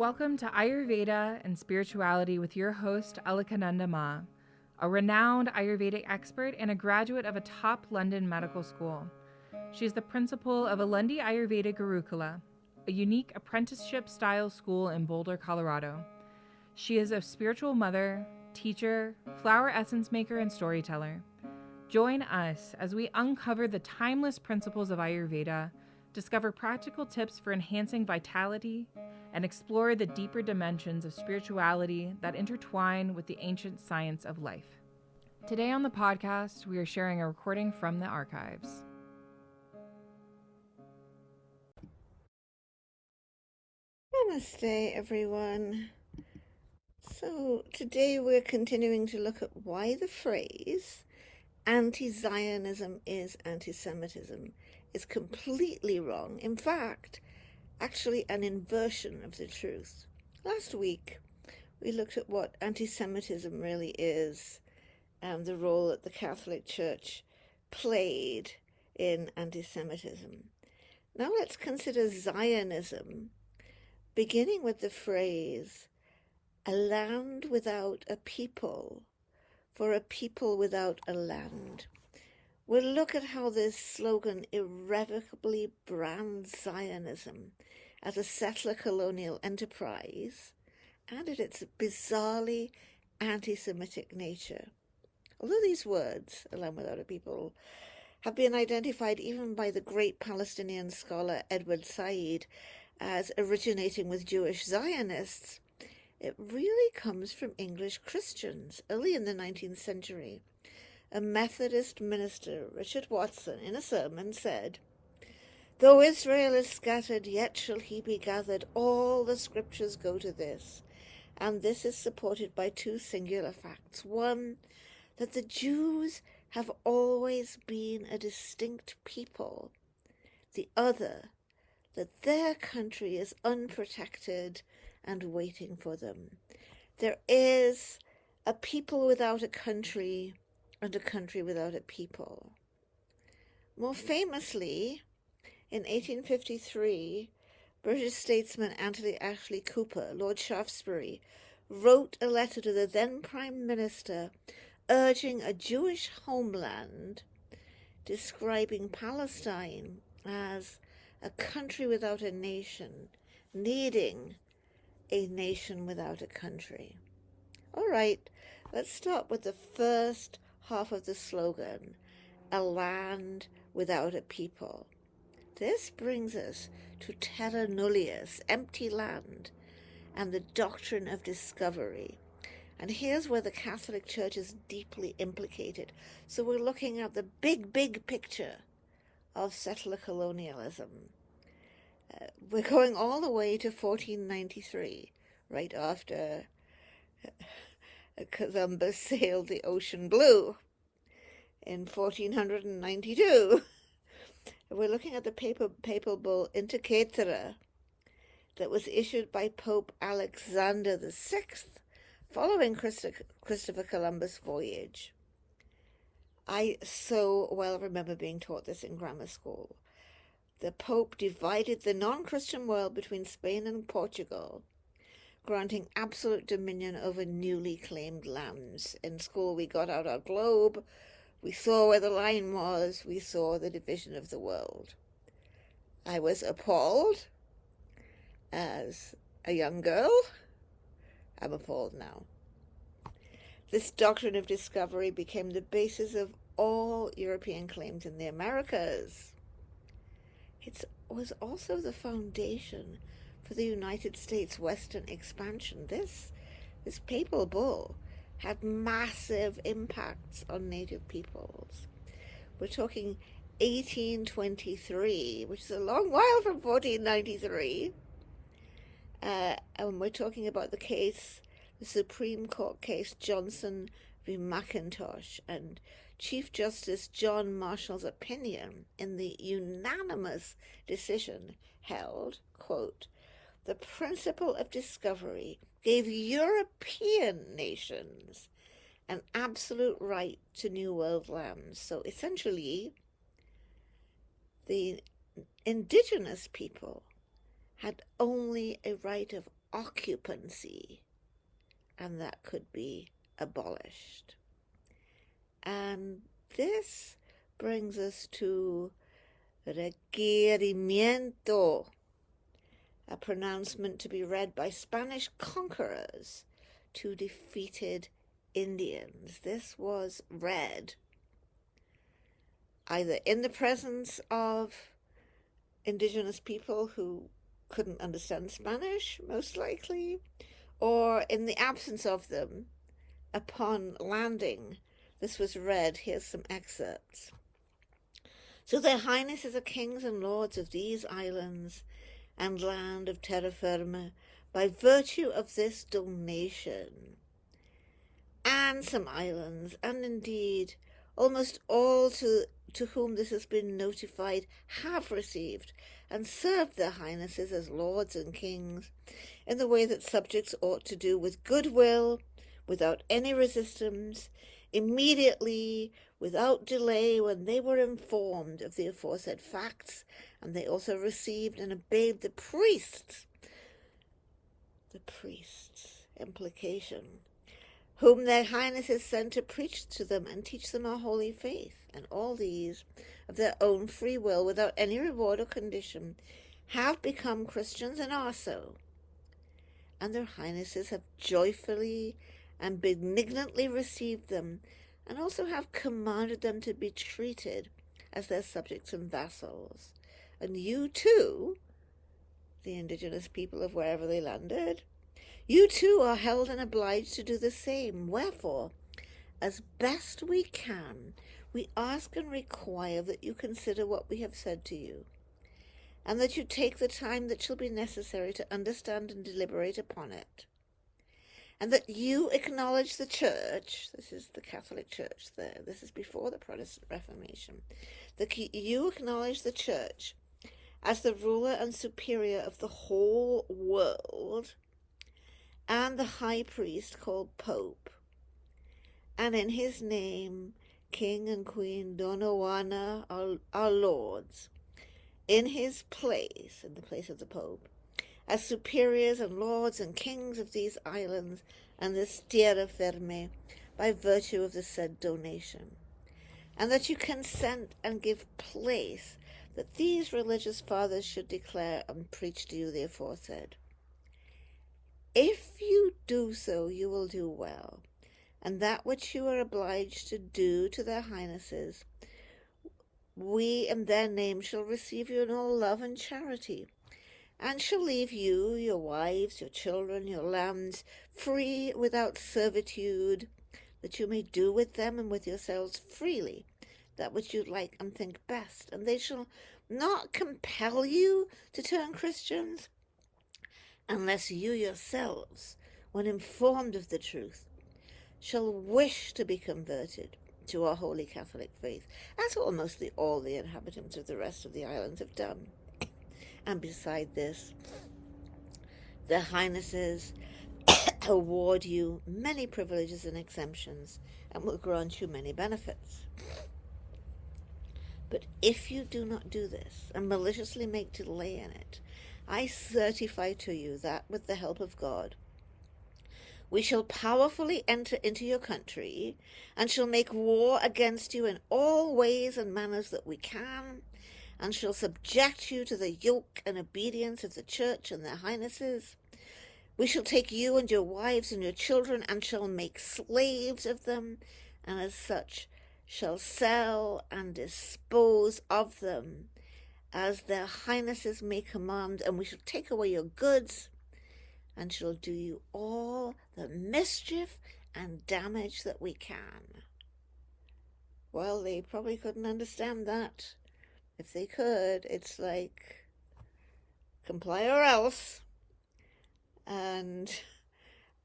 Welcome to Ayurveda and Spirituality with your host, Alakananda Ma, a renowned Ayurvedic expert and a graduate of a top London medical school. She is the principal of Alundi Ayurveda Gurukula, a unique apprenticeship-style school in Boulder, Colorado. She is a spiritual mother, teacher, flower essence maker, and storyteller. Join us as we uncover the timeless principles of Ayurveda, discover practical tips for enhancing vitality, and explore the deeper dimensions of spirituality that intertwine with the ancient science of life. Today on the podcast, we are sharing a recording from the archives. Namaste, everyone. So today we're continuing to look at why the phrase anti-Zionism is antisemitism is completely wrong. In fact, actually an inversion of the truth. Last week, we looked at what anti-Semitism really is and the role that the Catholic Church played in anti-Semitism. Now let's consider Zionism, beginning with the phrase, a land without a people, for a people without a land. We'll look at how this slogan irrevocably brands Zionism as a settler colonial enterprise and at its bizarrely anti-Semitic nature. Although these words, a land without a people, have been identified even by the great Palestinian scholar Edward Said as originating with Jewish Zionists, it really comes from English Christians early in the 19th century. A Methodist minister, Richard Watson, in a sermon said, "Though Israel is scattered, yet shall he be gathered. All the scriptures go to this." And this is supported by two singular facts. One, that the Jews have always been a distinct people. The other, that their country is unprotected and waiting for them. There is a people without a country and a country without a people. More famously, in 1853, British statesman Anthony Ashley Cooper, Lord Shaftesbury, wrote a letter to the then Prime Minister urging a Jewish homeland, describing Palestine as a country without a nation, needing a nation without a country. All right, let's start with the first half of the slogan, a land without a people. This brings us to Terra nullius, empty land, and the Doctrine of Discovery. And here's where the Catholic Church is deeply implicated. So we're looking at the big picture of settler colonialism. We're going all the way to 1493, right after Columbus sailed the ocean blue in 1492. We're looking at the papal bull Inter Caetera that was issued by Pope Alexander VI following Christopher Columbus' voyage. I so well remember being taught this in grammar school. The Pope divided the non-Christian world between Spain and Portugal, granting absolute dominion over newly claimed lands. In school, we got out our globe, we saw where the line was, we saw the division of the world. I was appalled as a young girl. I'm appalled now. This doctrine of discovery became the basis of all European claims in the Americas. It was also the foundation for the United States Western expansion. This papal bull had massive impacts on native peoples. We're talking 1823, which is a long while from 1493. And we're talking about the Supreme Court case Johnson v. McIntosh, and Chief Justice John Marshall's opinion in the unanimous decision held, quote, "The principle of discovery gave European nations an absolute right to New World lands." So essentially, the indigenous people had only a right of occupancy, and that could be abolished. And this brings us to Requirimiento, a pronouncement to be read by Spanish conquerors to defeated Indians. This was read either in the presence of indigenous people who couldn't understand Spanish, most likely, or in the absence of them upon landing. This was read. Here's some excerpts. So their highnesses are kings and lords of these islands and land of terra firma by virtue of this donation. And some islands, and indeed almost all to whom this has been notified, have received and served their highnesses as lords and kings in the way that subjects ought to do, with goodwill, without any resistance, immediately, without delay, when they were informed of the aforesaid facts, and they also received and obeyed the priests, implication, whom their highnesses sent to preach to them and teach them our holy faith, and all these, of their own free will, without any reward or condition, have become Christians and are so. And their highnesses have joyfully and benignantly received them, and also have commanded them to be treated as their subjects and vassals. And you too, the indigenous people of wherever they landed, you too are held and obliged to do the same. Wherefore, as best we can, we ask and require that you consider what we have said to you, and that you take the time that shall be necessary to understand and deliberate upon it, and that you acknowledge the Church, this is the Catholic Church there, this is before the Protestant Reformation, that you acknowledge the Church as the ruler and superior of the whole world, and the high priest called Pope, and in his name King and Queen Donowana are lords, in his place, in the place of the Pope, as superiors and lords and kings of these islands and this terra firma by virtue of the said donation, and that you consent and give place that these religious fathers should declare and preach to you the aforesaid. If you do so, you will do well, and that which you are obliged to do to their highnesses, we in their name shall receive you in all love and charity, and shall leave you, your wives, your children, your lambs, free without servitude, that you may do with them and with yourselves freely that which you like and think best, and they shall not compel you to turn Christians, unless you yourselves, when informed of the truth, shall wish to be converted to our holy Catholic faith, as almost all the inhabitants of the rest of the islands have done. And beside this, their highnesses award you many privileges and exemptions, and will grant you many benefits. But if you do not do this, and maliciously make delay in it, I certify to you that, with the help of God, we shall powerfully enter into your country, and shall make war against you in all ways and manners that we can, and shall subject you to the yoke and obedience of the Church and their highnesses. We shall take you and your wives and your children, and shall make slaves of them, and as such shall sell and dispose of them, as their highnesses may command, and we shall take away your goods, and shall do you all the mischief and damage that we can. Well, they probably couldn't understand that. If they could, it's like, comply or else. And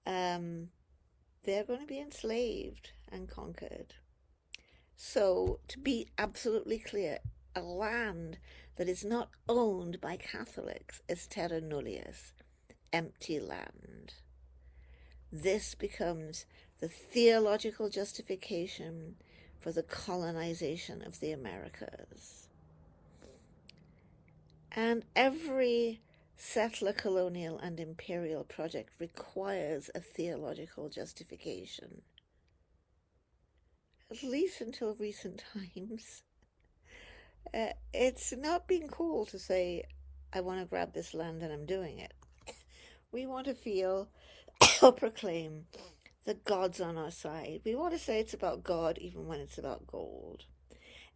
they're going to be enslaved and conquered. So, to be absolutely clear, a land that is not owned by Catholics is terra nullius, empty land. This becomes the theological justification for the colonization of the Americas. And every settler, colonial, and imperial project requires a theological justification. At least until recent times. It's not been cool to say, I want to grab this land and I'm doing it. We want to feel or proclaim that God's on our side. We want to say it's about God even when it's about gold.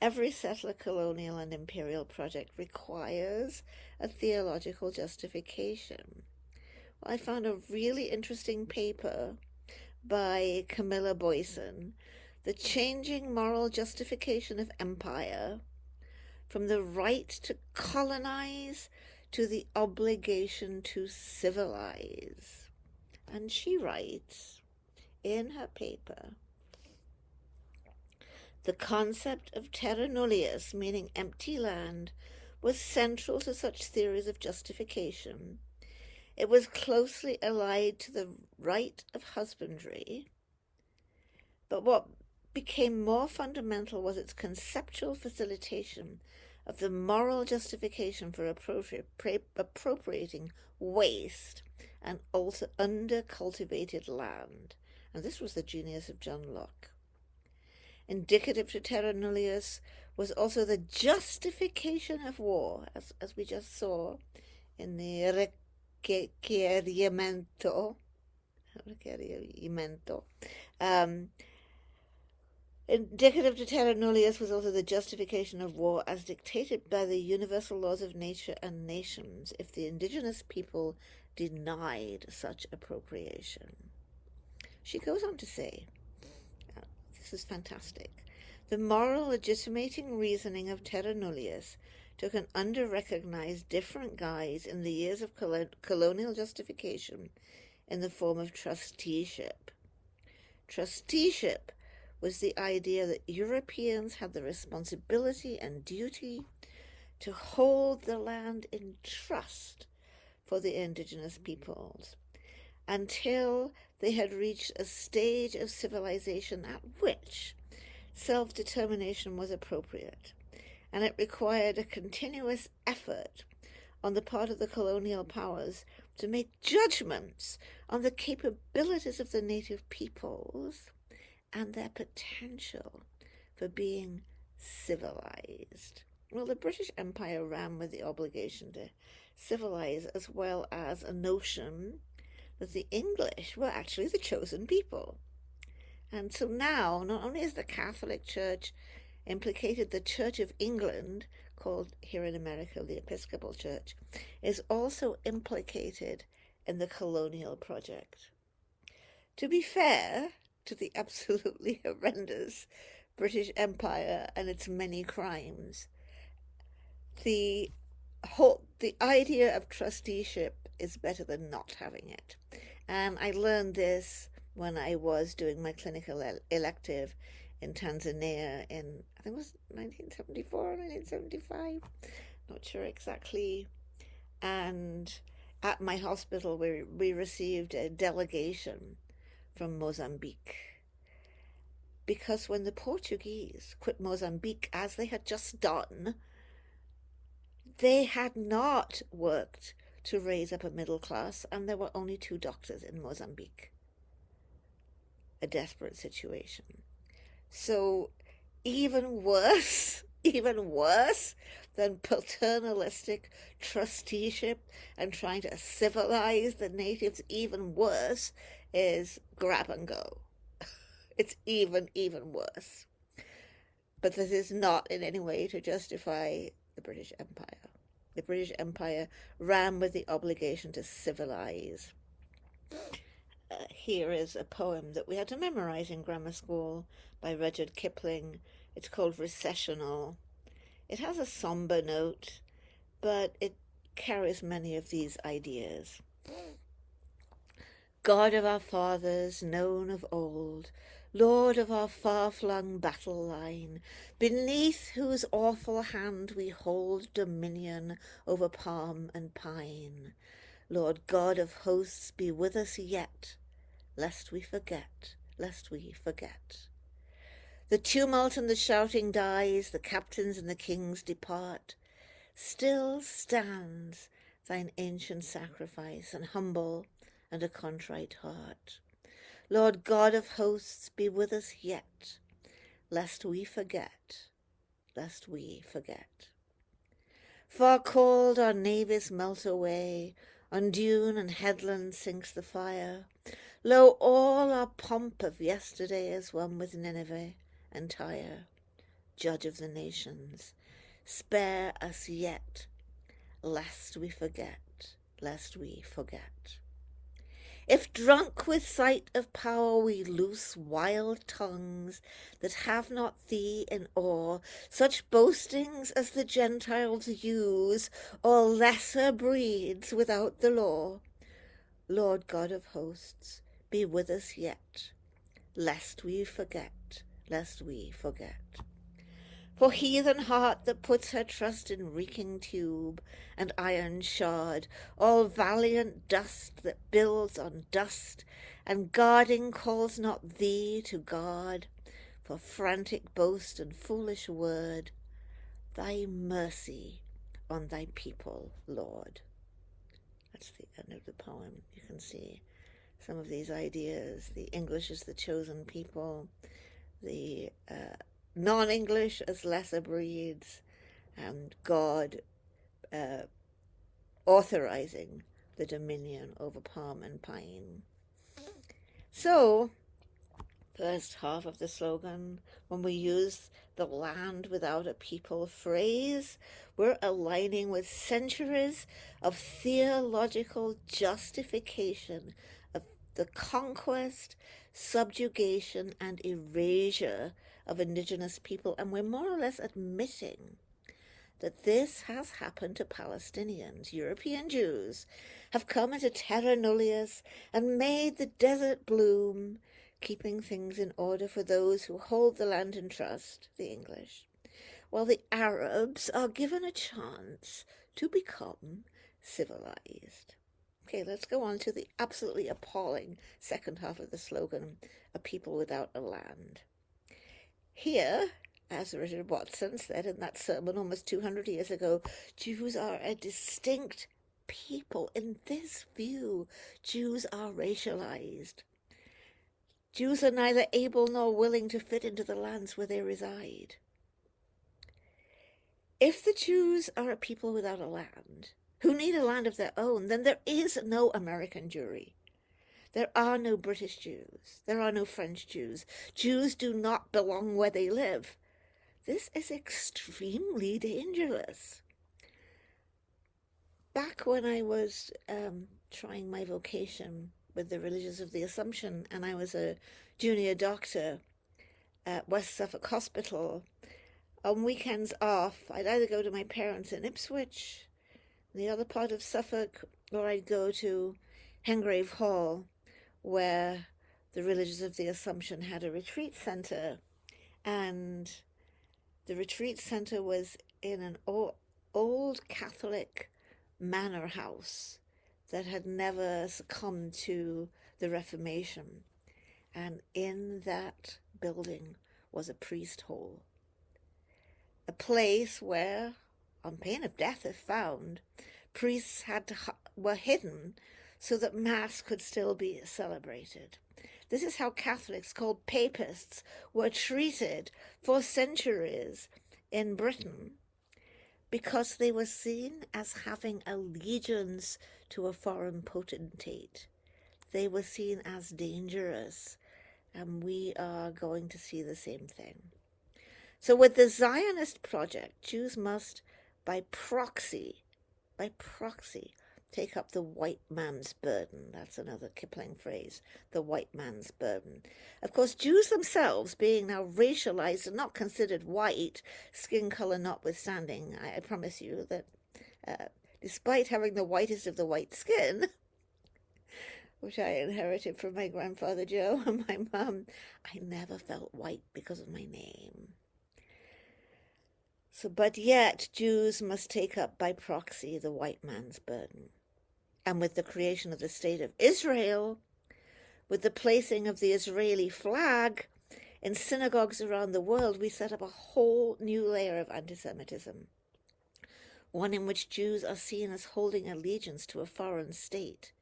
Every settler, colonial, and imperial project requires a theological justification. Well, I found a really interesting paper by Camilla Boyson, The Changing Moral Justification of Empire, from the right to colonize to the obligation to civilize. And she writes in her paper, the concept of terra nullius, meaning empty land, was central to such theories of justification. It was closely allied to the right of husbandry, but what became more fundamental was its conceptual facilitation of the moral justification for appropriating waste and under-cultivated land. And this was the genius of John Locke. Indicative to terra nullius was also the justification of war, as we just saw in the Requirimiento. Indicative to terra nullius was also the justification of war as dictated by the universal laws of nature and nations if the indigenous people denied such appropriation. She goes on to say, this is fantastic, the moral legitimating reasoning of terra nullius took an under-recognized different guise in the years of colonial justification in the form of trusteeship. Trusteeship was the idea that Europeans had the responsibility and duty to hold the land in trust for the indigenous peoples until they had reached a stage of civilization at which self-determination was appropriate, and it required a continuous effort on the part of the colonial powers to make judgments on the capabilities of the native peoples and their potential for being civilized. Well, the British Empire ran with the obligation to civilize, as well as a notion that the English were actually the chosen people. And so now, not only is the Catholic Church implicated, the Church of England, called here in America the Episcopal Church, is also implicated in the colonial project. To be fair to the absolutely horrendous British Empire and its many crimes, the idea of trusteeship is better than not having it. And I learned this when I was doing my clinical elective in Tanzania in, I think it was 1974 or 1975, not sure exactly. And at my hospital, we received a delegation from Mozambique. Because when the Portuguese quit Mozambique, as they had just done, they had not worked to raise up a middle class, and there were only 2 doctors in Mozambique. A desperate situation. So even worse than paternalistic trusteeship and trying to civilize the natives, even worse is grab and go. It's even worse. But this is not in any way to justify the British Empire. The British Empire ran with the obligation to civilize. Here is a poem that we had to memorize in grammar school by Rudyard Kipling. It's called Recessional. It has a somber note, but it carries many of these ideas. God of our fathers, known of old, Lord of our far-flung battle line, beneath whose awful hand we hold dominion over palm and pine, Lord God of hosts, be with us yet, lest we forget. The tumult and the shouting dies, the captains and the kings depart. Still stands thine ancient sacrifice, and humble and a contrite heart. Lord God of hosts, be with us yet, lest we forget, lest we forget. Far cold our navies melt away, on dune and headland sinks the fire. Lo, all our pomp of yesterday is one with Nineveh and Tyre. Judge of the nations, spare us yet, lest we forget, lest we forget. If drunk with sight of power we loose wild tongues that have not thee in awe, such boastings as the Gentiles use, or lesser breeds without the law, Lord God of hosts, be with us yet, lest we forget, lest we forget. For heathen heart that puts her trust in reeking tube and iron shard, all valiant dust that builds on dust, and guarding calls not thee to guard, for frantic boast and foolish word, thy mercy on thy people, Lord. That's the end of the poem. You can see some of these ideas. The English is the chosen people, the non-English as lesser breeds, and God authorizing the dominion over palm and pine. So, first half of the slogan, when we use the land without a people phrase, we're aligning with centuries of theological justification of the conquest, subjugation, and erasure of indigenous people, and we're more or less admitting that this has happened to Palestinians. European Jews have come into Terra nullius and made the desert bloom, keeping things in order for those who hold the land in trust, the English, while the Arabs are given a chance to become civilized. Okay, let's go on to the absolutely appalling second half of the slogan, a people without a land. Here, as Richard Watson said in that sermon almost 200 years ago, Jews are a distinct people. In this view, Jews are racialized. Jews are neither able nor willing to fit into the lands where they reside. If the Jews are a people without a land, who need a land of their own, then there is no American Jewry. There are no British Jews. There are no French Jews. Jews do not belong where they live. This is extremely dangerous. Back when I was trying my vocation with the Religious of the Assumption, and I was a junior doctor at West Suffolk Hospital, on weekends off, I'd either go to my parents in Ipswich, in the other part of Suffolk, or I'd go to Hengrave Hall, where the Religious of the Assumption had a retreat center, and the retreat center was in an old Catholic manor house that had never succumbed to the Reformation. And in that building was a priest hole, a place where, on pain of death if found, priests were hidden so that Mass could still be celebrated. This is how Catholics, called papists, were treated for centuries in Britain, because they were seen as having allegiance to a foreign potentate. They were seen as dangerous, and we are going to see the same thing. So with the Zionist project, Jews must, by proxy, take up the white man's burden. That's another Kipling phrase, the white man's burden. Of course, Jews themselves, being now racialized and not considered white, skin color notwithstanding, I promise you that despite having the whitest of the white skin, which I inherited from my grandfather Joe and my mum, I never felt white because of my name. So, but yet, Jews must take up by proxy the white man's burden. And with the creation of the State of Israel, with the placing of the Israeli flag in synagogues around the world, we set up a whole new layer of antisemitism. one in which Jews are seen as holding allegiance to a foreign state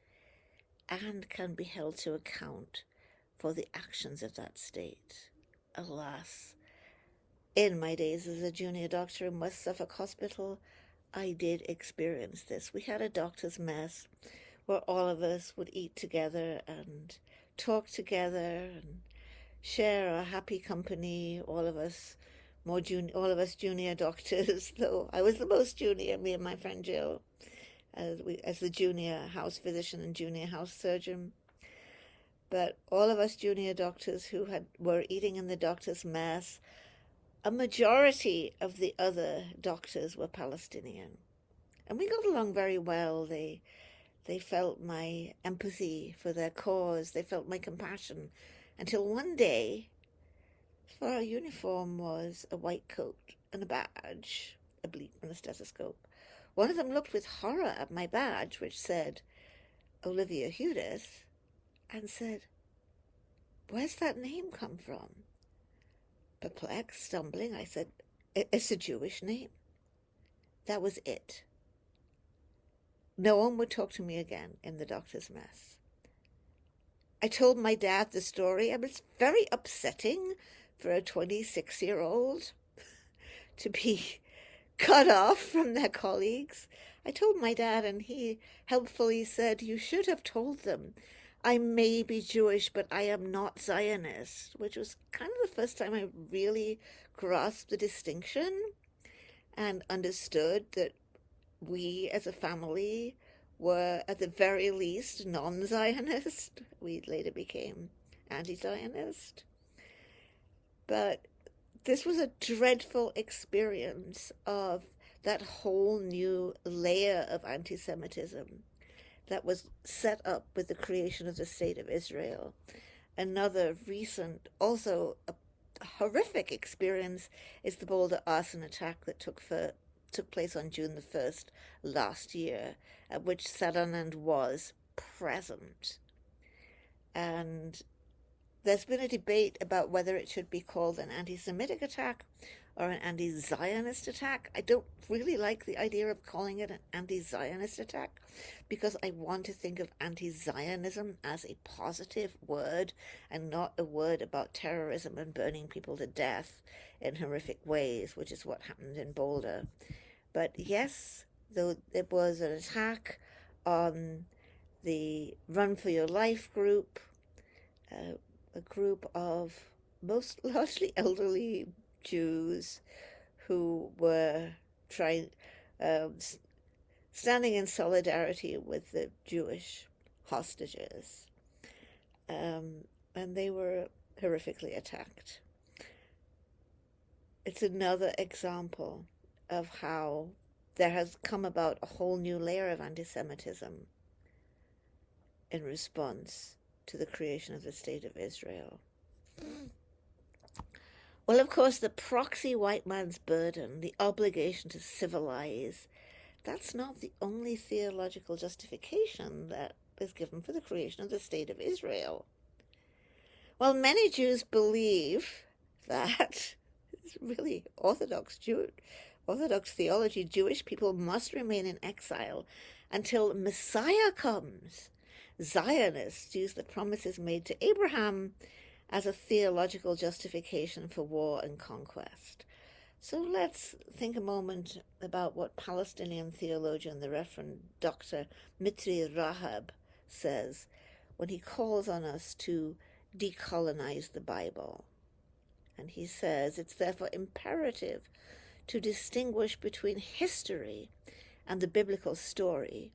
and can be held to account for the actions of that state. Alas, in my days as a junior doctor in West Suffolk Hospital, I did experience this. We had a doctor's mess where all of us would eat together and talk together and share a happy company, all of us junior doctors, though I was the most junior, me and my friend Jill, as the junior house physician and junior house surgeon. But all of us junior doctors who were eating in the doctor's mess, a majority of the other doctors were Palestinian. And we got along very well. They felt my empathy for their cause. They felt my compassion. Until one day, for our uniform was a white coat and a badge, a bleep and a stethoscope. One of them looked with horror at my badge, which said, Olivia Hudis, and said, "Where's that name come from?" Perplexed, stumbling, I said, "It's a Jewish name." That was it. No one would talk to me again in the doctor's mess. I told my dad the story, and it's very upsetting for a 26-year-old to be cut off from their colleagues. I told my dad, and he helpfully said, "You should have told them, I may be Jewish, but I am not Zionist," which was kind of the first time I really grasped the distinction and understood that we as a family were at the very least non-Zionist. We later became anti-Zionist. But this was a dreadful experience of that whole new layer of anti-Semitism that was set up with the creation of the State of Israel. Another recent, also a horrific experience, is the Boulder arson attack that took place on June the 1st last year, at which Sutherland was present. And there's been a debate about whether it should be called an anti-Semitic attack or an anti-Zionist attack. I don't really like the idea of calling it an anti-Zionist attack because I want to think of anti-Zionism as a positive word and not a word about terrorism and burning people to death in horrific ways, which is what happened in Boulder. But yes, though it was an attack on the Run for Your Life group, a group of most largely elderly Jews who were standing in solidarity with the Jewish hostages, and they were horrifically attacked. It's another example of how there has come about a whole new layer of anti-Semitism in response to the creation of the State of Israel. Well, of course, the proxy white man's burden, the obligation to civilize, that's not the only theological justification that is given for the creation of the State of Israel. Well, many Jews believe that, it's really Orthodox theology, Jewish people must remain in exile until Messiah comes. Zionists use the promises made to Abraham as a theological justification for war and conquest. So let's think a moment about what Palestinian theologian, the Reverend Dr. Mitri Rahab, says when he calls on us to decolonize the Bible. And he says, it's therefore imperative to distinguish between history and the biblical story,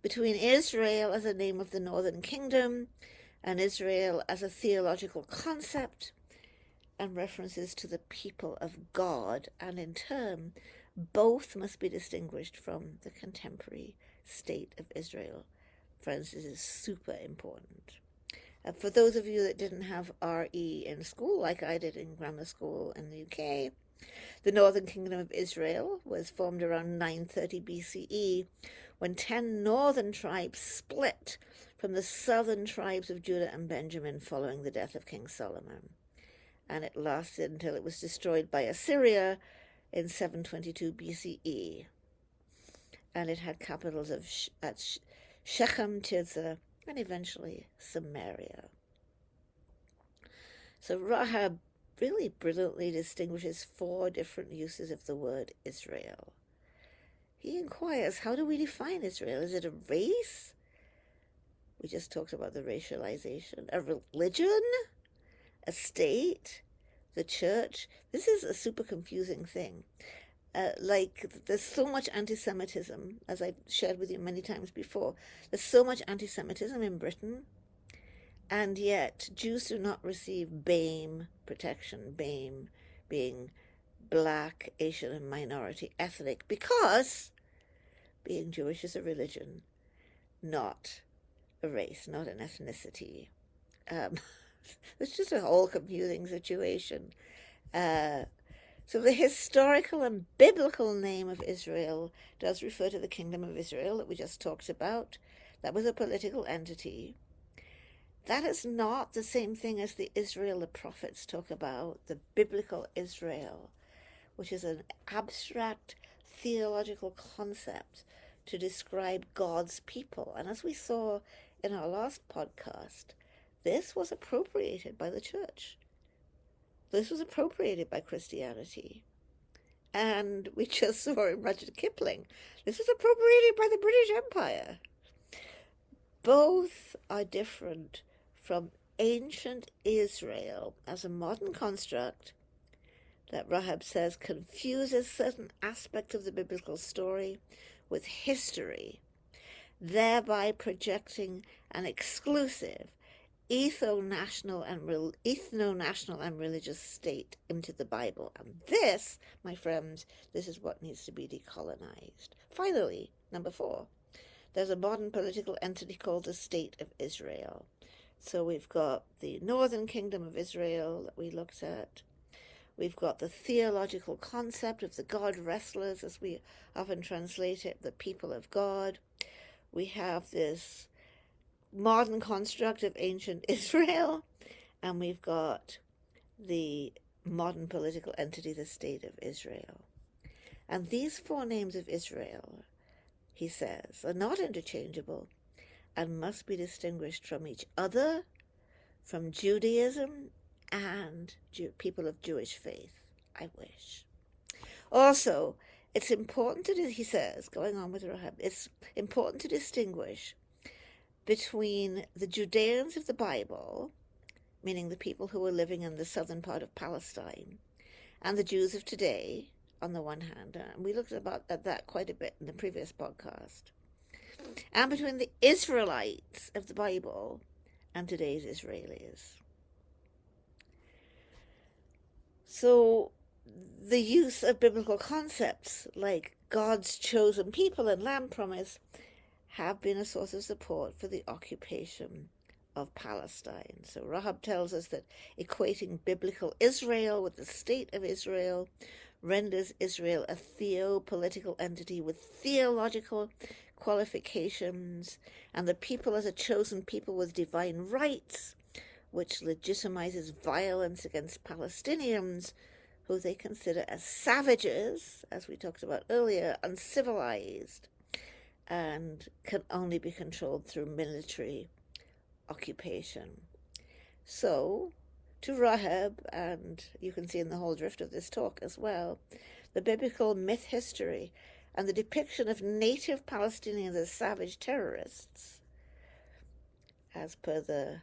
between Israel as a name of the northern kingdom and Israel as a theological concept, and references to the people of God, and in turn, both must be distinguished from the contemporary state of Israel. Friends, this is super important. For those of you that didn't have RE in school, like I did in grammar school in the UK, the Northern Kingdom of Israel was formed around 930 BCE, when 10 northern tribes split from the southern tribes of Judah and Benjamin following the death of King Solomon. And it lasted until it was destroyed by Assyria in 722 BCE. and it had capitals of Shechem, Tirzah, and eventually Samaria. So Rahab really brilliantly distinguishes 4 different uses of the word Israel. He inquires, how do we define Israel? Is it a race? We just talked about the racialization. A religion? A state? The church? This is a super confusing thing. There's so much anti-Semitism, as I've shared with you many times before. There's so much anti-Semitism in Britain, and yet Jews do not receive BAME protection, BAME being Black, Asian, and minority ethnic, because being Jewish is a religion, not a race, not an ethnicity. It's just a whole confusing situation. So the historical and biblical name of Israel does refer to the kingdom of Israel that we just talked about. That was a political entity. That is not the same thing as the Israel the prophets talk about, the biblical Israel, which is an abstract theological concept to describe God's people. And as we saw in our last podcast, this was appropriated by the church. This was appropriated by Christianity. And we just saw in Rudyard Kipling, this was appropriated by the British Empire. Both are different from ancient Israel as a modern construct that Rahab says confuses certain aspects of the biblical story with history, thereby projecting an exclusive ethno-national and religious state into the Bible. And this, my friends, this is what needs to be decolonized. Finally, number 4, there's a modern political entity called the State of Israel. So we've got the northern kingdom of Israel that we looked at. We've got the theological concept of the God wrestlers, as we often translate it, the people of God. We have this modern construct of ancient Israel, and we've got the modern political entity, the State of Israel. And these 4 names of Israel, he says, are not interchangeable and must be distinguished from each other, from Judaism and people of Jewish faith, I wish. Also, it's important he says, going on with Rahab, it's important to distinguish between the Judeans of the Bible, meaning the people who were living in the southern part of Palestine, and the Jews of today, on the one hand, and we looked at that quite a bit in the previous podcast, and between the Israelites of the Bible and today's Israelis. So the use of biblical concepts like God's chosen people and land promise have been a source of support for the occupation of Palestine. So Rahab tells us that equating biblical Israel with the State of Israel renders Israel a theopolitical entity with theological qualifications, and the people as a chosen people with divine rights, which legitimizes violence against Palestinians, who they consider as savages, as we talked about earlier, uncivilized, and can only be controlled through military occupation. So, to Rahab, and you can see in the whole drift of this talk as well, the biblical myth history and the depiction of native Palestinians as savage terrorists, as per the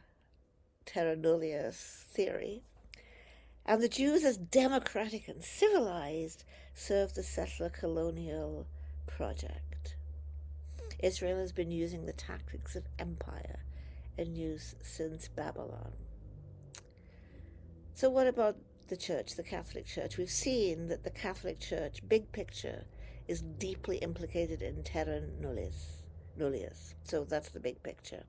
Terra nulius theory, and the Jews as democratic and civilized, serve the settler colonial project. Israel has been using the tactics of empire in use since Babylon. So what about the church, the Catholic Church? We've seen that the Catholic Church, big picture, is deeply implicated in Terra nulius. So that's the big picture.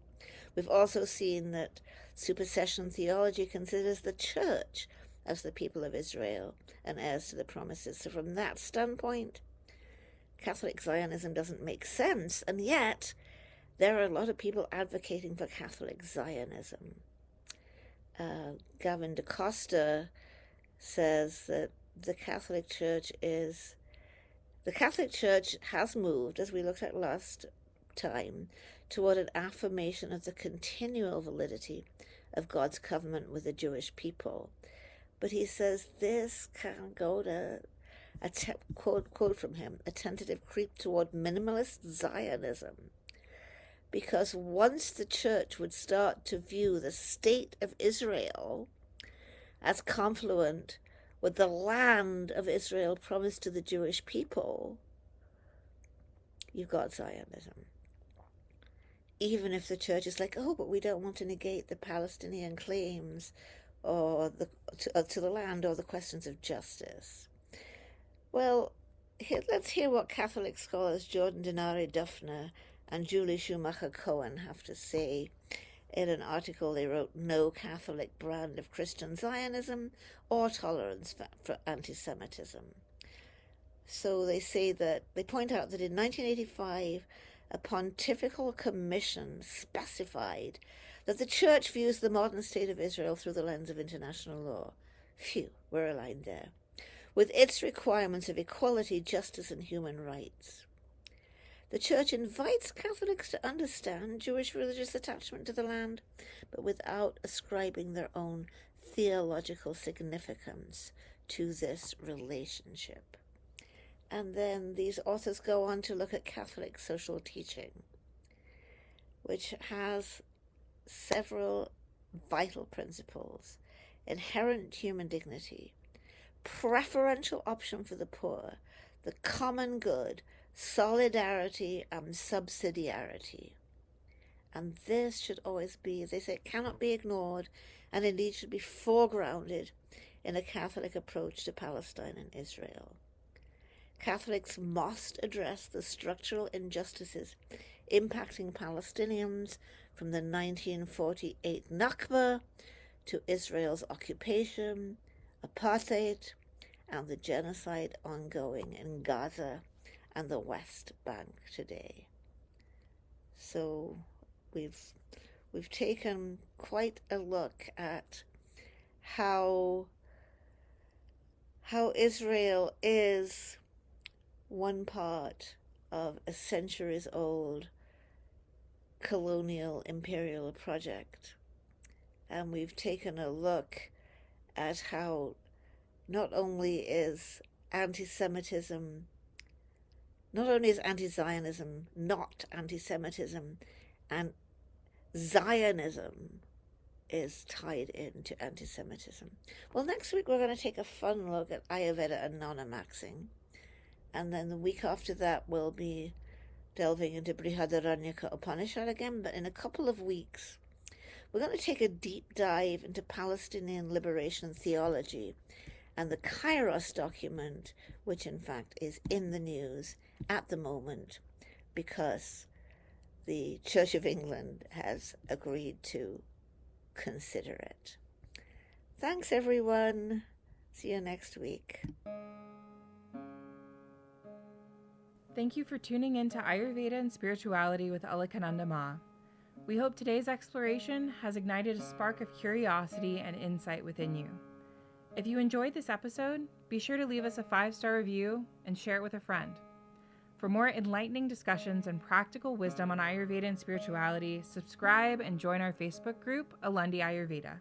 We've also seen that supersession theology considers the church as the people of Israel and heirs to the promises. So from that standpoint, Catholic Zionism doesn't make sense, and yet there are a lot of people advocating for Catholic Zionism. Gavin DaCosta says that the Catholic Church is The Catholic Church has moved, as we looked at last time, toward an affirmation of the continual validity of God's covenant with the Jewish people. But he says this can go to, quote from him, a tentative creep toward minimalist Zionism. Because once the church would start to view the state of Israel as confluent with the land of Israel promised to the Jewish people, you've got Zionism. Even if the church is like, oh, but we don't want to negate the Palestinian claims or to the land or the questions of justice. Well, let's hear what Catholic scholars Jordan Denari Duffner and Julie Schumacher-Cohen have to say in an article they wrote, No Catholic Brand of Christian Zionism or Tolerance for Antisemitism. So they point out that in 1985, a pontifical commission specified that the Church views the modern state of Israel through the lens of international law. Phew, we're aligned there. With its requirements of equality, justice, and human rights. The Church invites Catholics to understand Jewish religious attachment to the land, but without ascribing their own theological significance to this relationship. And then these authors go on to look at Catholic social teaching, which has several vital principles: inherent human dignity, preferential option for the poor, the common good, solidarity, and subsidiarity. And this should always be, as they say, it cannot be ignored, and indeed should be foregrounded in a Catholic approach to Palestine and Israel. Catholics must address the structural injustices impacting Palestinians, from the 1948 Nakba to Israel's occupation, apartheid, and the genocide ongoing in Gaza and the West Bank today. So we've taken quite a look at how Israel is one part of a centuries-old colonial imperial project. And we've taken a look at how not only is anti-Semitism, not only is anti-Zionism not anti-Semitism, and Zionism is tied into anti-Semitism. Well, next week we're going to take a fun look at Ayurveda and non-amaxing. And then the week after that we'll be delving into Brihadaranyaka Upanishad again, but in a couple of weeks we're going to take a deep dive into Palestinian liberation theology and the Kairos document, which in fact is in the news at the moment because the Church of England has agreed to consider it. Thanks, everyone. See you next week. Thank you for tuning in to Ayurveda and Spirituality with Alakananda Ma. We hope today's exploration has ignited a spark of curiosity and insight within you. If you enjoyed this episode, be sure to leave us a 5-star review and share it with a friend. For more enlightening discussions and practical wisdom on Ayurveda and spirituality, subscribe and join our Facebook group, Alundi Ayurveda.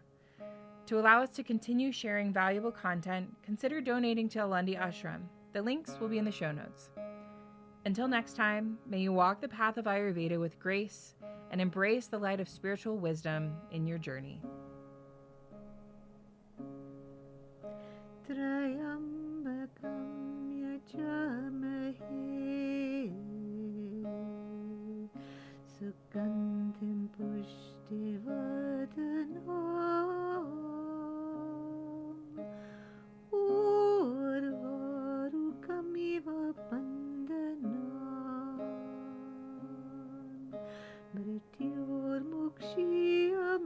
To allow us to continue sharing valuable content, consider donating to Alundi Ashram. The links will be in the show notes. Until next time, may you walk the path of Ayurveda with grace and embrace the light of spiritual wisdom in your journey. Trayambakam yajamahe sugandhim pushtivadanam urvarukamiva pandanam mrityormukshiyam